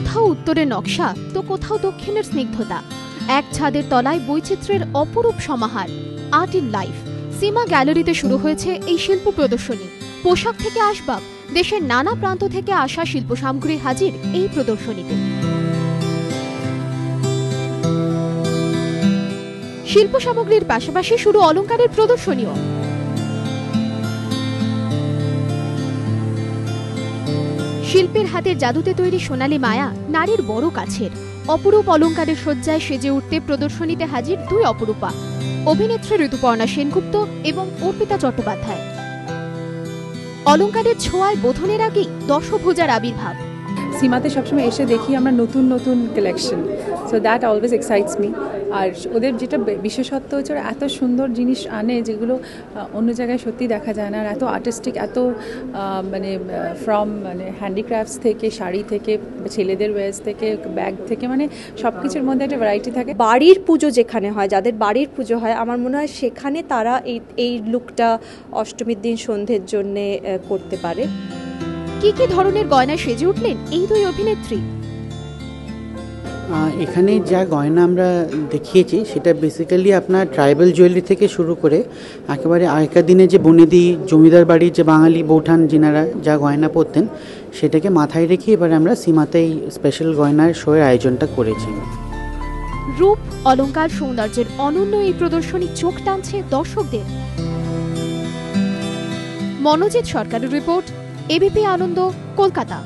কোথাও উত্তরের নকশা তো কোথাও দক্ষিণের স্নিগ্ধতা, এক ছাদের তলায় বৈচিত্র্যের অপরূপ সমাহার। আর্ট ইন লাইফ সীমা গ্যালারিতে শুরু হয়েছে এই শিল্প প্রদর্শনী। পোশাক থেকে আসবাব, দেশের নানা প্রান্ত থেকে আসা শিল্প সামগ্রী হাজির এই প্রদর্শনীতে। শিল্প সামগ্রীর পাশাপাশি শুধু অলংকারের প্রদর্শনীও। শিল্পের হাতের জাদুতে তৈরি সোনালী মায়া নারীর বড় কাছের। অপরূপ অলংকারের সজ্জায় সেজে উঠতে প্রদর্শনীতে হাজির দুই অপরূপা, অভিনেত্রী ঋতুপর্ণা সেনগুপ্ত এবং অর্পিতা চট্টোপাধ্যায়। অলংকারের ছোঁয়ায় বোধনের আগেই দশভুজার আবির্ভাব। সীমাতে সবসময় এসে দেখি আমরা নতুন নতুন collection, so that always excites me. আর ওদের যেটা বিশেষত্ব হচ্ছে ওরা এত সুন্দর জিনিস আনে যেগুলো অন্য জায়গায় সত্যি দেখা যায় না। আর এত আর্টিস্টিক, এত মানে ফ্রম মানে হ্যান্ডিক্রাফটস থেকে, শাড়ি থেকে, ছেলেদের ওয়েজ থেকে, ব্যাগ থেকে, মানে সব কিছুর মধ্যে একটা ভ্যারাইটি থাকে। বাড়ির পুজো যেখানে হয়, যাদের বাড়ির পুজো হয়, আমার মনে হয় সেখানে তারা এই লুকটা অষ্টমীর দিন সন্ধ্যের জন্যে করতে পারে। কি কি ধরনের গয়না সেজে উঠলেন এই দুই অভিনেত্রী? এখানে যা গয়না আমরা দেখিয়েছি সেটা বেসিক্যালি আপনার ট্রাইবাল জুয়েলারি থেকে শুরু করে একেবারে আগেকার দিনে যে বনেদি জমিদার বাড়ির যে বাঙালি বৌঠান যিনারা যা গয়না পরতেন সেটাকে মাথায় রেখে এবারে আমরা সীমাতেই স্পেশাল গয়নার শোয়ের আয়োজনটা করেছি। রূপ, অলংকার, সৌন্দর্যের অনন্য এই প্রদর্শনী চোখ টানছে দর্শকদের। মনোজিৎ সরকারের রিপোর্ট, এবিপি আনন্দ, কলকাতা।